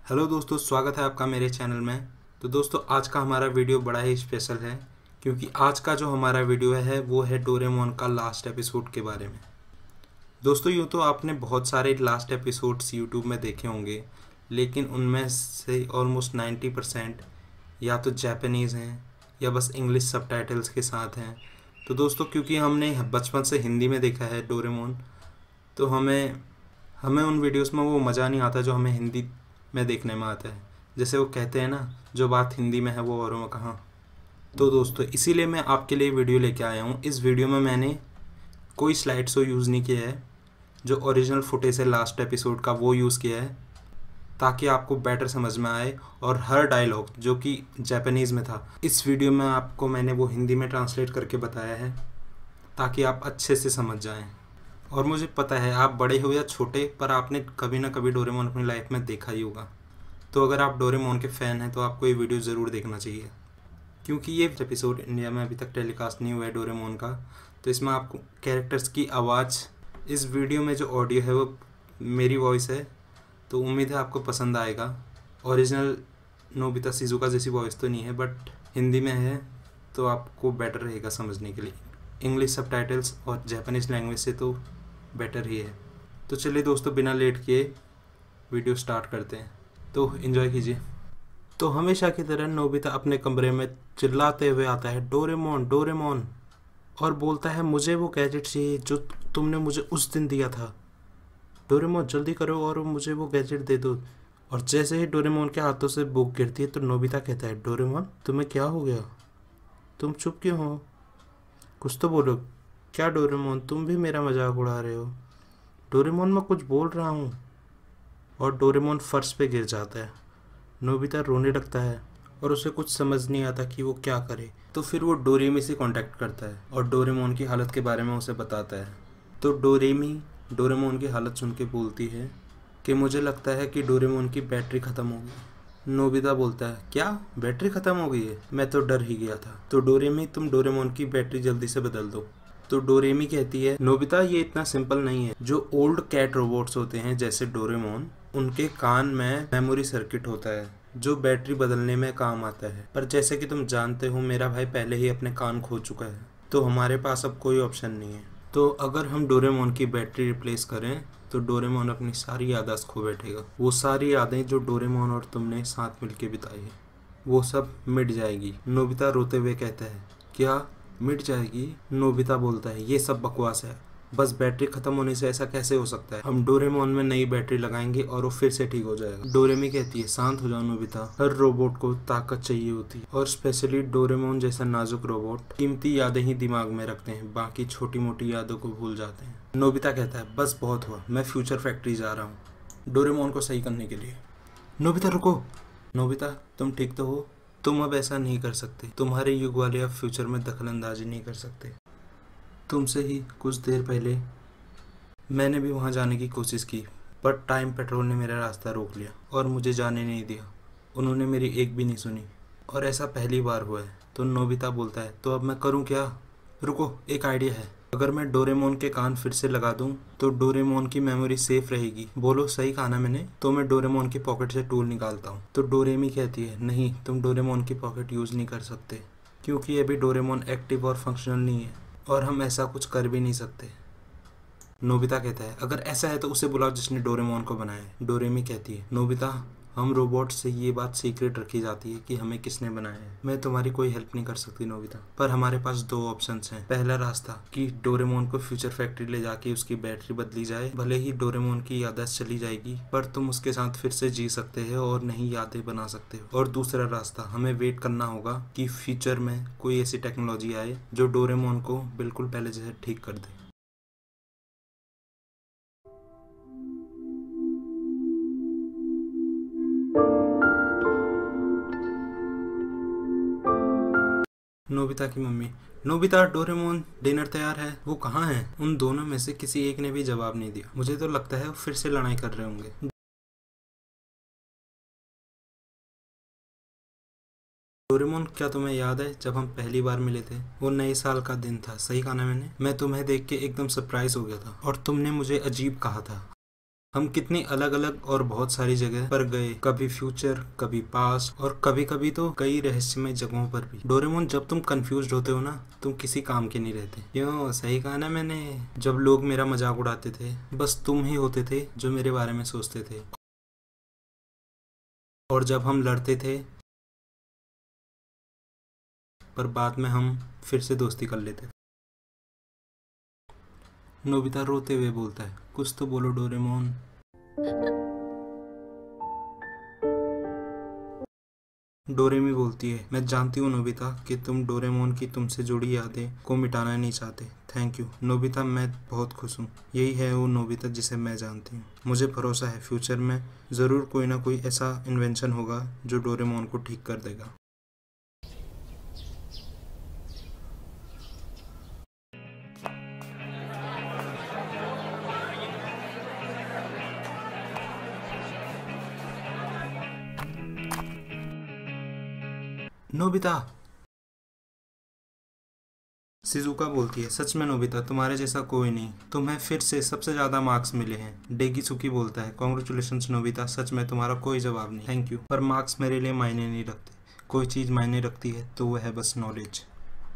Hello दोस्तों, स्वागत है आपका मेरे चैनल में। तो दोस्तों, आज का हमारा वीडियो बड़ा ही स्पेशल है क्योंकि आज का जो हमारा वीडियो है वो है डोरेमोन का लास्ट एपिसोड के बारे में। दोस्तों, यूँ तो आपने बहुत सारे लास्ट एपिसोड्स यूट्यूब में देखे होंगे, लेकिन उनमें से ऑलमोस्ट 90% या तो जापानीज़ हैं या बस इंग्लिश सबटाइटल्स के साथ हैं। तो दोस्तों, क्योंकि हमने बचपन से हिंदी में देखा है डोरेमोन, तो हमें हमें उन वीडियोस में वो मज़ा नहीं आता जो हमें हिंदी में देखने में आता है। जैसे वो कहते हैं ना, जो बात हिंदी में है वो औरों में कहाँ। तो दोस्तों, इसीलिए मैं आपके लिए वीडियो लेके आया हूँ। इस वीडियो में मैंने कोई स्लाइड शो यूज़ नहीं किया है, जो ओरिजिनल फुटेज है लास्ट एपिसोड का वो यूज़ किया है, ताकि आपको बेटर समझ में आए। और हर डायलॉग जो कि जापानीज़ में था, इस वीडियो में आपको मैंने वो हिंदी में ट्रांसलेट करके बताया है, ताकि आप अच्छे से समझ जाएं। और मुझे पता है आप बड़े हो या छोटे, पर आपने कभी ना कभी डोरेमोन अपनी लाइफ में देखा ही होगा। तो अगर आप डोरेमोन के फ़ैन हैं तो आपको ये वीडियो ज़रूर देखना चाहिए, क्योंकि ये एपिसोड इंडिया में अभी तक टेलीकास्ट नहीं हुआ है डोरेमोन का। तो इसमें आपको कैरेक्टर्स की आवाज़, इस वीडियो में जो ऑडियो है वो मेरी वॉइस है, तो उम्मीद है आपको पसंद आएगा। ओरिजिनल नोबिता शिजुका जैसी वॉइस तो नहीं है, बट हिंदी में है, तो आपको बेटर रहेगा समझने के लिए। इंग्लिश सबटाइटल्स और जापानीज़ लैंग्वेज से तो बेटर ही है। तो चलिए दोस्तों, बिना लेट किए वीडियो स्टार्ट करते हैं, तो एंजॉय कीजिए। तो हमेशा की तरह नोबिता अपने कमरे में चिल्लाते हुए आता है, डोरेमोन डोरेमोन, और बोलता है मुझे वो गैजेट चाहिए जो तुमने मुझे उस दिन दिया था। डोरेमोन जल्दी करो और मुझे वो गैजेट दे दो। और जैसे ही डोरेमोन के हाथों से बुक गिरती है तो नोबिता कहता है, डोरेमोन तुम्हें क्या हो गया, तुम चुप क्यों हो, कुछ तो बोलो। क्या डोरेमोन, तुम भी मेरा मजाक उड़ा रहे हो। डोरेमोन मैं कुछ बोल रहा हूँ। और डोरेमोन फर्श पे गिर जाता है। नोबिता रोने लगता है और उसे कुछ समझ नहीं आता कि वो क्या करे। तो फिर वो डोरेमी से कांटेक्ट करता है और डोरेमोन की हालत के बारे में उसे बताता है। तो डोरेमी डोरेमोन की हालत सुन के बोलती है कि मुझे लगता है कि डोरेमोन की बैटरी ख़त्म हो गई। नोबिता बोलता है, क्या बैटरी ख़त्म हो गई है, मैं तो डर ही गया था। तो डोरेमी, तुम डोरेमोन की बैटरी जल्दी से बदल दो। तो डोरेमी कहती है, नोबिता ये इतना सिंपल नहीं है। जो ओल्ड कैट रोबोट्स होते हैं जैसे डोरेमोन, उनके कान में मेमोरी सर्किट होता है जो बैटरी बदलने में काम आता है। पर जैसे कि तुम जानते हो, मेरा भाई पहले ही अपने कान खो चुका है, तो हमारे पास अब कोई ऑप्शन नहीं है। तो अगर हम डोरेमोन की बैटरी रिप्लेस करें तो डोरेमोन अपनी सारी याददाश्त खो बैठेगा। वो सारी यादें जो डोरेमोन और तुमने साथ मिलके बिताई है, वो सब मिट जाएगी। नोबिता रोते हुए कहता है, क्या मिट जाएगी? नोबिता बोलता है, ये सब बकवास है, बस बैटरी खत्म होने से ऐसा कैसे हो सकता है। हम डोरेमोन में नई बैटरी लगाएंगे और वो फिर से ठीक हो जाएगा। डोरेमी कहती है, शांत हो जाओ नोबिता, हर रोबोट को ताकत चाहिए होती है, और स्पेशली डोरेमोन जैसा नाजुक रोबोट कीमती यादें ही दिमाग में रखते हैं, बाकी छोटी मोटी यादों को भूल जाते हैं। नोबिता कहता है, बस बहुत हुआ, मैं फ्यूचर फैक्ट्री जा रहा हूँ डोरेमोन को सही करने के लिए। नोबिता रुको। नोबिता, तुम ठीक तो हो? तुम अब ऐसा नहीं कर सकते, तुम्हारे युग वाले अब फ्यूचर में दखल अंदाजी नहीं कर सकते। तुमसे ही कुछ देर पहले मैंने भी वहाँ जाने की कोशिश की, पर टाइम पेट्रोल ने मेरा रास्ता रोक लिया और मुझे जाने नहीं दिया। उन्होंने मेरी एक भी नहीं सुनी, और ऐसा पहली बार हुआ है। तो नोबिता बोलता है, तो अब मैं करूँ क्या? रुको, एक आइडिया है। अगर मैं डोरेमोन के कान फिर से लगा दूं तो डोरेमोन की मेमोरी सेफ रहेगी। बोलो, सही कहा ना मैंने? तो मैं डोरेमोन की पॉकेट से टूल निकालता हूँ। तो डोरेमी कहती है, नहीं, तुम डोरेमोन की पॉकेट यूज़ नहीं कर सकते, क्योंकि अभी डोरेमोन एक्टिव और फंक्शनल नहीं है, और हम ऐसा कुछ कर भी नहीं सकते। नोबिता कहता है, अगर ऐसा है तो उसे बुलाओ जिसने डोरेमोन को बनाया है। डोरेमी कहती है, नोबिता, हम रोबोट से ये बात सीक्रेट रखी जाती है कि हमें किसने बनाया है। मैं तुम्हारी कोई हेल्प नहीं कर सकती नोबिता, पर हमारे पास दो ऑप्शंस हैं। पहला रास्ता कि डोरेमोन को फ्यूचर फैक्ट्री ले जाके उसकी बैटरी बदली जाए, भले ही डोरेमोन की याददाश्त चली जाएगी, पर तुम उसके साथ फिर से जी सकते हो और नई यादें बना सकते हो। और दूसरा रास्ता, हमें वेट करना होगा कि फ्यूचर में कोई ऐसी टेक्नोलॉजी आए जो डोरेमोन को बिल्कुल पहले जैसे ठीक कर दे। नोबिता की मम्मी, नोबिता, डोरेमोन डिनर तैयार है, वो कहाँ है? उन दोनों में से किसी एक ने भी जवाब नहीं दिया। मुझे तो लगता है वो फिर से लड़ाई कर रहे होंगे। डोरेमोन, क्या तुम्हें याद है जब हम पहली बार मिले थे? वो नए साल का दिन था, सही कहा ना मैंने? मैं तुम्हें देख के एकदम सरप्राइज हो गया था और तुमने मुझे अजीब कहा था। हम कितनी अलग अलग और बहुत सारी जगह पर गए, कभी फ्यूचर, कभी पास्ट और कभी कभी तो कई रहस्यमय जगहों पर भी। डोरेमोन, जब तुम कंफ्यूज होते हो ना, तुम किसी काम के नहीं रहते। क्यों, सही कहा ना मैंने। जब लोग मेरा मजाक उड़ाते थे, बस तुम ही होते थे जो मेरे बारे में सोचते थे। और जब हम लड़ते थे पर बाद में हम फिर से दोस्ती कर लेते थे। नोबिता रोते हुए बोलता है, कुछ तो बोलो डोरेमोन। डोरेमी बोलती है, मैं जानती हूँ नोबिता कि तुम डोरेमोन की तुमसे जुड़ी यादें को मिटाना नहीं चाहते। थैंक यू नोबिता, मैं बहुत खुश हूँ। यही है वो नोबिता जिसे मैं जानती हूँ। मुझे भरोसा है फ्यूचर में ज़रूर कोई ना कोई ऐसा इन्वेंशन होगा जो डोरेमोन को ठीक कर देगा। नोबिता, शिजुका बोलती है, सच में नोबिता, तुम्हारे जैसा कोई नहीं। तुम्हें फिर से सबसे ज़्यादा मार्क्स मिले हैं। डेगिसुकी बोलता है, कॉन्ग्रेचुलेशंस नोबिता, सच में तुम्हारा कोई जवाब नहीं। थैंक यू, पर मार्क्स मेरे लिए मायने नहीं रखते। कोई चीज़ मायने रखती है तो वह है बस नॉलेज।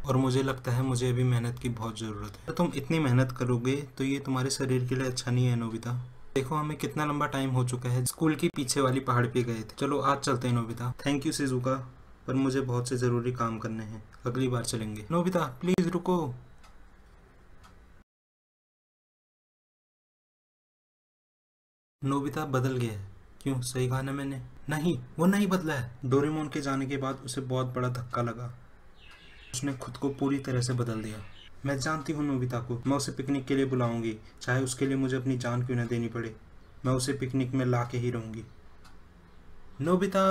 और मुझे लगता है मुझे अभी मेहनत की बहुत ज़रूरत है। तुम इतनी मेहनत करोगे तो ये तुम्हारे शरीर के लिए अच्छा नहीं है नोबिता। देखो हमें कितना लंबा टाइम हो चुका है, स्कूल की पीछे वाली पहाड़ पे गए थे। चलो आज चलते हैं नोबिता। थैंक यू शिजुका, पर मुझे बहुत से ज़रूरी काम करने हैं, अगली बार चलेंगे। नोबिता प्लीज़ रुको। नोबिता बदल गया है। क्यों, सही कहा ना मैंने? नहीं, वो नहीं बदला है। डोरेमोन के जाने के बाद उसे बहुत बड़ा धक्का लगा। उसने खुद को पूरी तरह से बदल दिया। मैं जानती हूँ नोबिता को, मैं उसे पिकनिक के लिए बुलाऊंगी, चाहे उसके लिए मुझे अपनी जान क्यों न देनी पड़े। मैं उसे पिकनिक में ला के ही रहूंगी। नोबिता।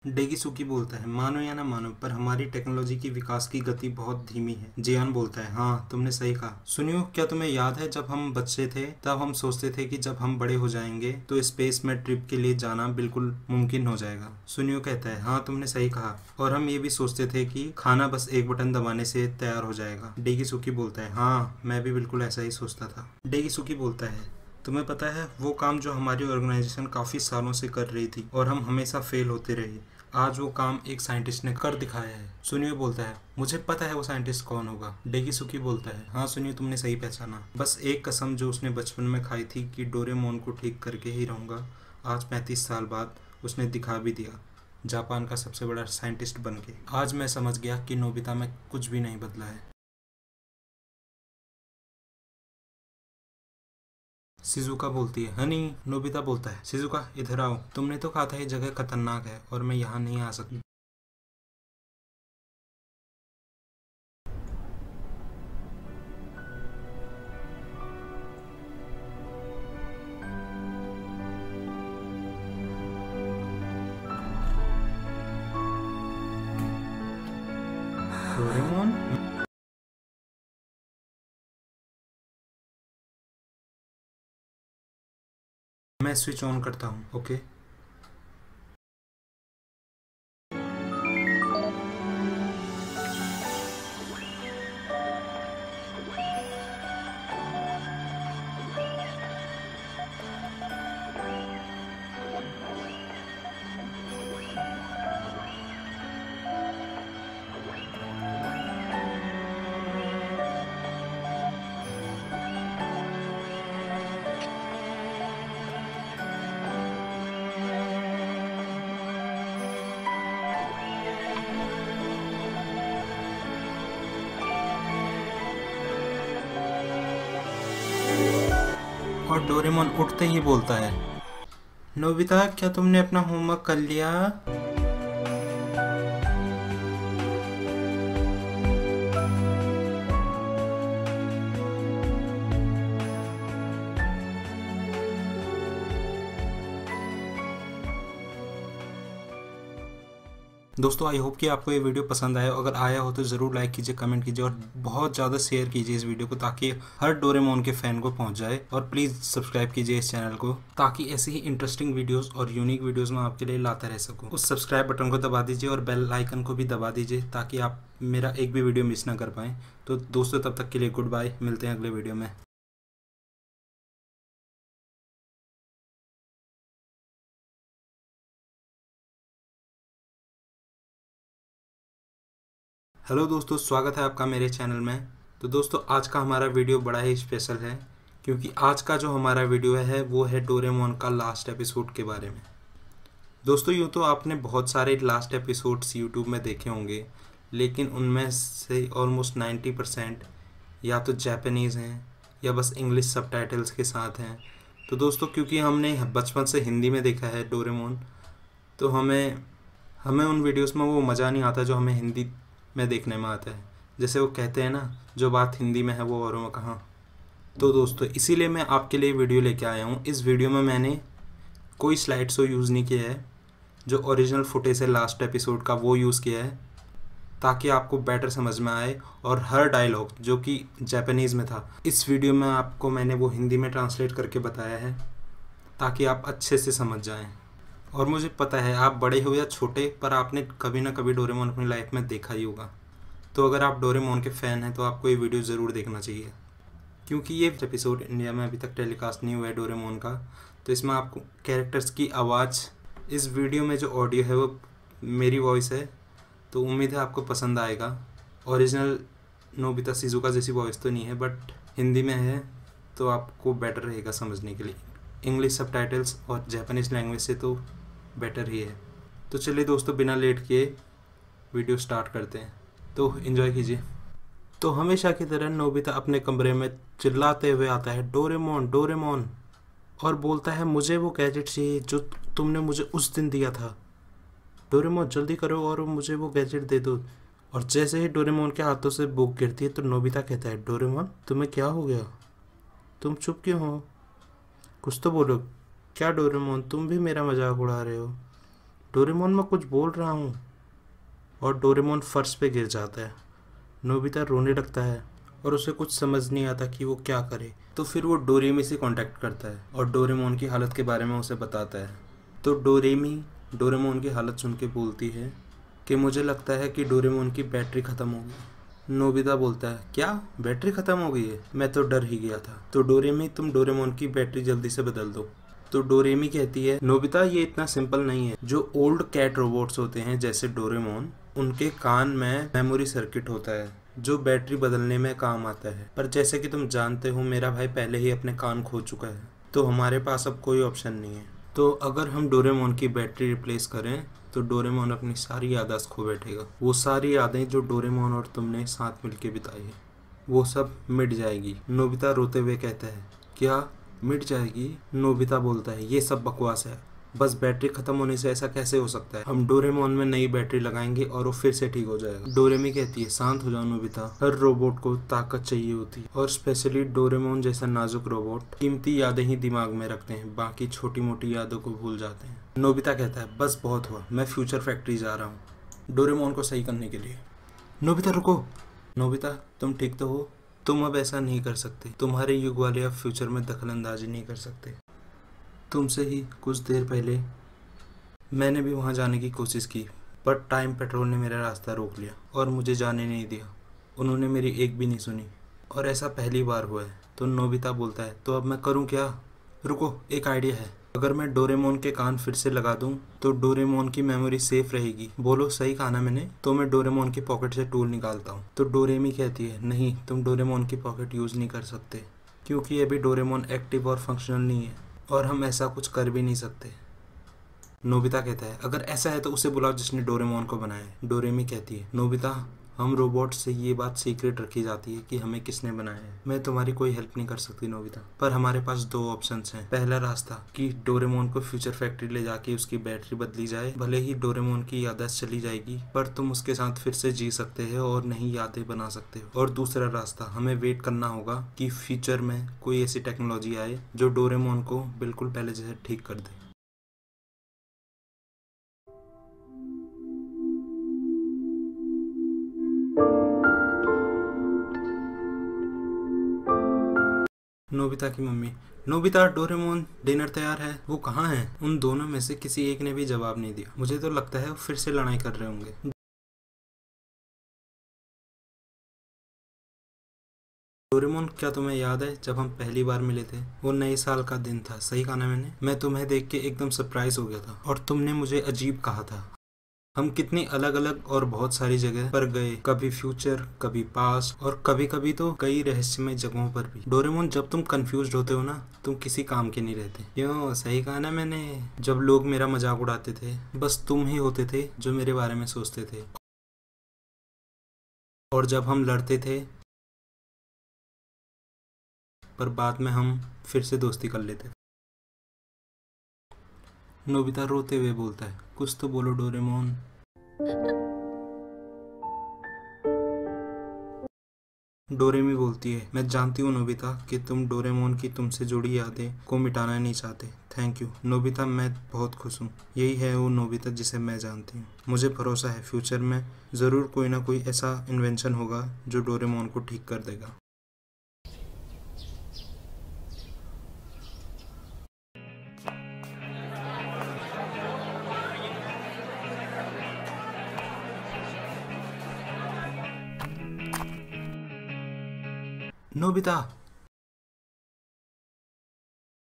डेगिसुकी बोलता है, मानो या ना मानो पर हमारी टेक्नोलॉजी की विकास की गति बहुत धीमी है। जियान बोलता है, हाँ तुमने सही कहा। सुनियो, क्या तुम्हें याद है जब हम बच्चे थे तब हम सोचते थे कि जब हम बड़े हो जाएंगे तो स्पेस में ट्रिप के लिए जाना बिल्कुल मुमकिन हो जाएगा। सुनियो कहता है, हाँ तुमने सही कहा। और हम ये भी सोचते थे कि खाना बस एक बटन दबाने से तैयार हो जाएगा। डेगिसुकी बोलता है, हाँ मैं भी बिल्कुल ऐसा ही सोचता था। डेगिसुकी बोलता है, तुम्हें पता है वो काम जो हमारी ऑर्गेनाइजेशन काफ़ी सालों से कर रही थी और हम हमेशा फेल होते रहे, आज वो काम एक साइंटिस्ट ने कर दिखाया है। सुनियो बोलता है, मुझे पता है वो साइंटिस्ट कौन होगा। डेगिसुकी बोलता है, हाँ सुनियो तुमने सही पहचाना। बस एक कसम जो उसने बचपन में खाई थी कि डोरेमोन को ठीक करके ही रहूँगा, आज 35 साल बाद उसने दिखा भी दिया, जापान का सबसे बड़ा साइंटिस्ट बन के। आज मैं समझ गया कि नोबिता में कुछ भी नहीं बदला है। शिजुका बोलती है, हनी। नोबिता बोलता है, शिजुका इधर आओ, तुमने तो कहा था ये जगह खतरनाक है और मैं यहाँ नहीं आ सकती। डोरेमोन। मैं स्विच ऑन करता हूँ, ओके। और डोरेमोन उठते ही बोलता है, नोबिता क्या तुमने अपना होमवर्क कर लिया? दोस्तों आई होप कि आपको ये वीडियो पसंद आया। अगर आया हो तो ज़रूर लाइक कीजिए, कमेंट कीजिए और बहुत ज़्यादा शेयर कीजिए इस वीडियो को, ताकि हर डोरेमोन के फ़ैन को पहुंच जाए। और प्लीज़ सब्सक्राइब कीजिए इस चैनल को, ताकि ऐसी ही इंटरेस्टिंग वीडियोस और यूनिक वीडियोस मैं आपके लिए लाता रह सकूं। उस सब्सक्राइब बटन को दबा दीजिए और बेल आइकन को भी दबा दीजिए, ताकि आप मेरा एक भी वीडियो मिस ना कर पाएँ। तो दोस्तों तब तक के लिए गुड बाय, मिलते हैं अगले वीडियो में। हेलो दोस्तों, स्वागत है आपका मेरे चैनल में। तो दोस्तों आज का हमारा वीडियो बड़ा ही स्पेशल है, क्योंकि आज का जो हमारा वीडियो है वो है डोरेमोन का लास्ट एपिसोड के बारे में। दोस्तों यूँ तो आपने बहुत सारे लास्ट एपिसोड्स यूट्यूब में देखे होंगे, लेकिन उनमें से ऑलमोस्ट 90% या तो जापानीज़ हैं या बस इंग्लिश सबटाइटल्स के साथ हैं। तो दोस्तों क्योंकि हमने बचपन से हिंदी में देखा है डोरेमोन, तो हमें हमें उन वीडियोस में वो मज़ा नहीं आता जो हमें हिंदी में देखने में आता है। जैसे वो कहते हैं ना, जो बात हिंदी में है वो औरों में कहाँ। तो दोस्तों इसीलिए मैं आपके लिए वीडियो लेके आया हूँ। इस वीडियो में मैंने कोई स्लाइड शो यूज़ नहीं किया है, जो ओरिजिनल फुटेज है लास्ट एपिसोड का वो यूज़ किया है, ताकि आपको बेटर समझ में आए। और हर डायलॉग जो कि जापानीज़ में था, इस वीडियो में आपको मैंने वो हिंदी में ट्रांसलेट करके बताया है, ताकि आप अच्छे से समझ जाएं। और मुझे पता है आप बड़े हो या छोटे, पर आपने कभी ना कभी डोरेमोन अपनी लाइफ में देखा ही होगा। तो अगर आप डोरेमोन के फ़ैन हैं तो आपको ये वीडियो ज़रूर देखना चाहिए, क्योंकि ये एपिसोड इंडिया में अभी तक टेलीकास्ट नहीं हुआ है डोरेमोन का। तो इसमें आपको कैरेक्टर्स की आवाज़, इस वीडियो में जो ऑडियो है वो मेरी वॉइस है, तो उम्मीद है आपको पसंद आएगा। ओरिजिनल नोबिता शिजुका जैसी वॉइस तो नहीं है, बट हिंदी में है, तो आपको बेटर रहेगा समझने के लिए। इंग्लिश सबटाइटल्स और जापानीज़ लैंग्वेज से तो बेटर ही है। तो चलिए दोस्तों बिना लेट किए वीडियो स्टार्ट करते हैं, तो एंजॉय कीजिए। तो हमेशा की तरह नोबिता अपने कमरे में चिल्लाते हुए आता है, डोरेमोन डोरेमोन, और बोलता है मुझे वो गैजेट चाहिए जो तुमने मुझे उस दिन दिया था। डोरेमोन जल्दी करो और मुझे वो गैजेट दे दो। और जैसे ही डोरेमोन के हाथों से बुक गिरती है तो नोबिता कहता है, डोरेमोन तुम्हें क्या हो गया, तुम चुप क्यों हो, कुछ तो बोलो। क्या डोरेमोन तुम भी मेरा मजाक उड़ा रहे हो। डोरेमोन मैं कुछ बोल रहा हूँ। और डोरेमोन फर्श पे गिर जाता है। नोबिता रोने लगता है और उसे कुछ समझ नहीं आता कि वो क्या करे। तो फिर वो डोरेमी से कांटेक्ट करता है और डोरेमोन की हालत के बारे में उसे बताता है। तो डोरेमी डोरेमोन की हालत सुन के बोलती है कि मुझे लगता है कि डोरेमोन की बैटरी ख़त्म हो गई। नोबिता बोलता है, क्या बैटरी ख़त्म हो गई है, मैं तो डर ही गया था। तो डोरेमी तुम डोरेमोन की बैटरी जल्दी से बदल दो। तो डोरेमी कहती है, नोबिता ये इतना सिंपल नहीं है। जो ओल्ड कैट रोबोट्स होते हैं जैसे डोरेमोन, उनके कान में मेमोरी सर्किट होता है जो बैटरी बदलने में काम आता है। पर जैसे कि तुम जानते हो मेरा भाई पहले ही अपने कान खो चुका है, तो हमारे पास अब कोई ऑप्शन नहीं है। तो अगर हम डोरेमोन की बैटरी रिप्लेस करें तो डोरेमोन अपनी सारी याददाश्त खो बैठेगा। वो सारी यादें जो डोरेमोन और तुमने साथ मिलके बिताई है वो सब मिट जाएगी। नोबिता रोते हुए कहता है, क्या मिट जाएगी। नोबिता बोलता है, ये सब बकवास है, बस बैटरी खत्म होने से ऐसा कैसे हो सकता है। हम डोरेमोन में नई बैटरी लगाएंगे और वो फिर से ठीक हो जाएगा। डोरेमी कहती है, शांत हो जाओ नोबिता, हर रोबोट को ताकत चाहिए होती है, और स्पेशली डोरेमोन जैसा नाजुक रोबोट कीमती यादें ही दिमाग में रखते हैं, बाकी छोटी मोटी यादों को भूल जाते हैं। नोबिता कहता है, बस बहुत हुआ, मैं फ्यूचर फैक्ट्री जा रहा हूँ डोरेमोन को सही करने के लिए। नोबिता रुको। नोबिता तुम ठीक तो हो, तुम अब ऐसा नहीं कर सकते, तुम्हारे युग वाले अब फ्यूचर में दखल अंदाजी नहीं कर सकते। तुमसे ही कुछ देर पहले मैंने भी वहाँ जाने की कोशिश की, पर टाइम पेट्रोल ने मेरा रास्ता रोक लिया और मुझे जाने नहीं दिया। उन्होंने मेरी एक भी नहीं सुनी, और ऐसा पहली बार हुआ है। तो नोबिता बोलता है, तो अब मैं करूँ क्या। रुको, एक आइडिया है। अगर मैं डोरेमोन के कान फिर से लगा दूं तो डोरेमोन की मेमोरी सेफ रहेगी। बोलो सही कहा ना मैंने। तो मैं डोरेमोन की पॉकेट से टूल निकालता हूँ। तो डोरेमी कहती है, नहीं तुम डोरेमोन की पॉकेट यूज़ नहीं कर सकते, क्योंकि अभी डोरेमोन एक्टिव और फंक्शनल नहीं है, और हम ऐसा कुछ कर भी नहीं सकते। नोबिता कहता है, अगर ऐसा है तो उसे बुलाओ जिसने डोरेमोन को बनाया है। डोरेमी कहती है, नोबिता हम रोबोट से ये बात सीक्रेट रखी जाती है कि हमें किसने बनाया है। मैं तुम्हारी कोई हेल्प नहीं कर सकती नोबिता, पर हमारे पास दो ऑप्शंस हैं। पहला रास्ता कि डोरेमोन को फ्यूचर फैक्ट्री ले जाके उसकी बैटरी बदली जाए, भले ही डोरेमोन की याददाश्त चली जाएगी, पर तुम उसके साथ फिर से जी सकते हो और नई यादें बना सकते हो। और दूसरा रास्ता, हमें वेट करना होगा कि फ्यूचर में कोई ऐसी टेक्नोलॉजी आए जो डोरेमोन को बिल्कुल पहले जैसे ठीक कर दे। नोबिता की मम्मी, नोबिता डोरेमोन डिनर तैयार है, वो कहाँ है? उन दोनों में से किसी एक ने भी जवाब नहीं दिया। मुझे तो लगता है वो फिर से लड़ाई कर रहे होंगे। डोरेमोन, क्या तुम्हें याद है जब हम पहली बार मिले थे? वो नए साल का दिन था, सही कहा ना मैंने? मैं तुम्हें देख के एकदम सरप्राइज हो गया था और तुमने मुझे अजीब कहा था। हम कितनी अलग अलग और बहुत सारी जगह पर गए, कभी फ्यूचर, कभी पास्ट और कभी कभी तो कई रहस्यमय जगहों पर भी। डोरेमोन, जब तुम कंफ्यूज होते हो ना, तुम किसी काम के नहीं रहते। क्यों, सही कहा ना मैंने? जब लोग मेरा मजाक उड़ाते थे, बस तुम ही होते थे जो मेरे बारे में सोचते थे। और जब हम लड़ते थे पर बाद में हम फिर से दोस्ती कर लेते। नोबिता रोते हुए बोलता है, कुछ तो बोलो डोरेमोन। डोरेमी बोलती है, मैं जानती हूँ नोबिता कि तुम डोरेमोन की तुमसे जुड़ी यादें को मिटाना नहीं चाहते। थैंक यू नोबिता, मैं बहुत खुश हूँ। यही है वो नोबिता जिसे मैं जानती हूँ। मुझे भरोसा है फ्यूचर में ज़रूर कोई ना कोई ऐसा इन्वेंशन होगा जो डोरेमोन को ठीक कर देगा। नोबिता,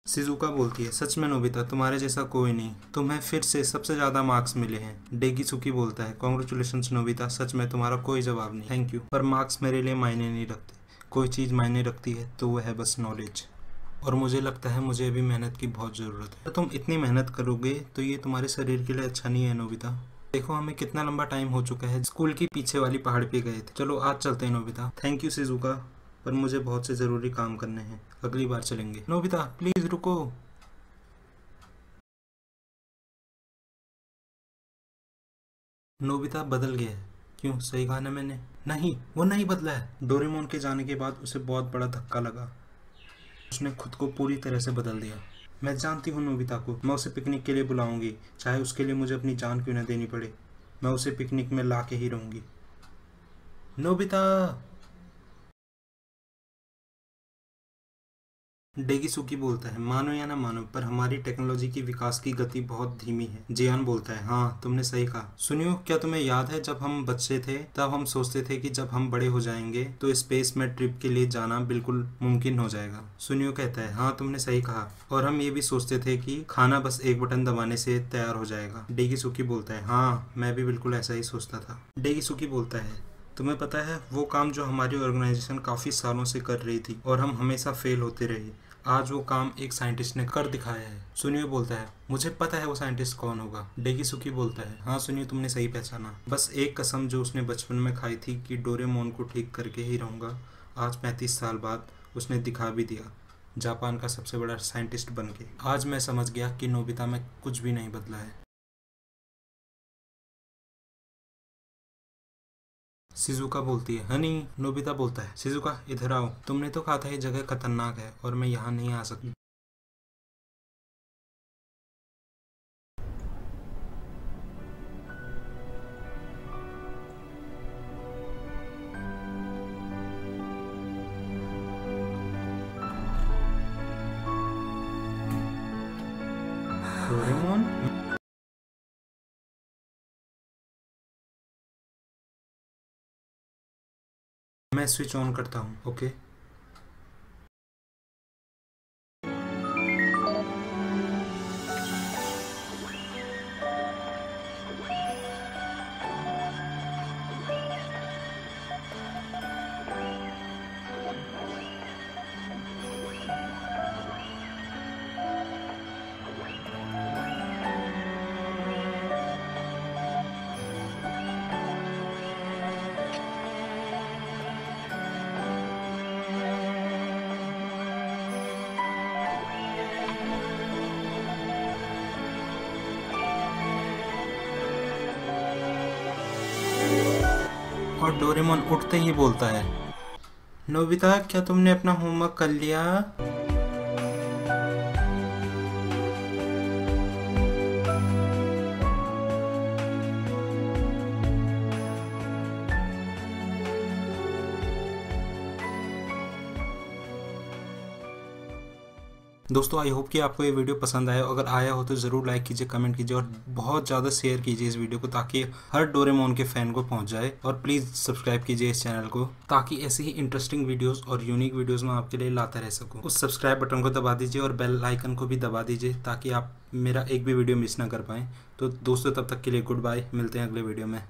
शिजुका बोलती है, सच में नोबिता तुम्हारे जैसा कोई नहीं, तुम्हें फिर से सबसे ज़्यादा मार्क्स मिले हैं। डेगिसुकी बोलता है, कॉन्ग्रेचुलेशंस नोबिता, सच में तुम्हारा कोई जवाब नहीं। थैंक यू, पर मार्क्स मेरे लिए मायने नहीं रखते। कोई चीज़ मायने रखती है तो वह है बस नॉलेज। और मुझे लगता है मुझे अभी मेहनत की बहुत ज़रूरत है। तो तुम इतनी मेहनत करोगे तो ये तुम्हारे शरीर के लिए अच्छा नहीं है नोबिता। देखो हमें कितना लंबा टाइम हो चुका है, स्कूल की पीछे वाली पहाड़ पे गए थे। चलो आज चलते हैं नोबिता। थैंक यू शिजुका, पर मुझे बहुत से ज़रूरी काम करने हैं, अगली बार चलेंगे। नोबिता प्लीज़ रुको। नोबिता बदल गया है। क्यों, सही कहा ना मैंने? नहीं, वो नहीं बदला है। डोरेमोन के जाने के बाद उसे बहुत बड़ा धक्का लगा। उसने खुद को पूरी तरह से बदल दिया। मैं जानती हूँ नोबिता को, मैं उसे पिकनिक के लिए बुलाऊंगी, चाहे उसके लिए मुझे अपनी जान क्यों न देनी पड़े। मैं उसे पिकनिक में ला के ही रहूंगी। नोबिता, डेगिसुकी बोलता है, मानो या ना मानो पर हमारी टेक्नोलॉजी की विकास की गति बहुत धीमी है। जियान बोलता है, हाँ तुमने सही कहा। सुनियो, क्या तुम्हें याद है जब हम बच्चे थे तब हम सोचते थे कि जब हम बड़े हो जाएंगे तो स्पेस में ट्रिप के लिए जाना बिल्कुल मुमकिन हो जाएगा। सुनियो कहता है, हाँ तुमने सही कहा। और हम ये भी सोचते थे कि खाना बस एक बटन दबाने से तैयार हो जाएगा। डेगिसुकी बोलता है, हाँ मैं भी बिल्कुल ऐसा ही सोचता था। डेगिसुकी बोलता है, तुम्हें पता है वो काम जो हमारी ऑर्गेनाइजेशन काफ़ी सालों से कर रही थी और हम हमेशा फेल होते रहे, आज वो काम एक साइंटिस्ट ने कर दिखाया है। सुनियो बोलता है, मुझे पता है वो साइंटिस्ट कौन होगा। डेगिसुकी बोलता है, हाँ सुनियो तुमने सही पहचाना। बस एक कसम जो उसने बचपन में खाई थी कि डोरेमोन को ठीक करके ही रहूँगा, आज 35 साल बाद उसने दिखा भी दिया, जापान का सबसे बड़ा साइंटिस्ट बन के। आज मैं समझ गया कि नोबिता में कुछ भी नहीं बदला है। शिजुका बोलती है, हनी। नोबिता बोलता है, शिजुका इधर आओ, तुमने तो कहा था ये जगह खतरनाक है और मैं यहाँ नहीं आ सकती। डोरेमोन, मैं स्विच ऑन करता हूँ, ओके। और डोरेमोन उठते ही बोलता है, नोबिता क्या तुमने अपना होमवर्क कर लिया? दोस्तों आई होप कि आपको ये वीडियो पसंद आया। अगर आया हो तो ज़रूर लाइक कीजिए, कमेंट कीजिए और बहुत ज़्यादा शेयर कीजिए इस वीडियो को, ताकि हर डोरेमोन के फ़ैन को पहुंच जाए। और प्लीज़ सब्सक्राइब कीजिए इस चैनल को, ताकि ऐसी ही इंटरेस्टिंग वीडियोस और यूनिक वीडियोस मैं आपके लिए लाता रह सकूं। उस सब्सक्राइब बटन को दबा दीजिए और बेल आइकन को भी दबा दीजिए, ताकि आप मेरा एक भी वीडियो मिस ना कर पाएँ। तो दोस्तों तब तक के लिए गुड बाय, मिलते हैं अगले वीडियो में।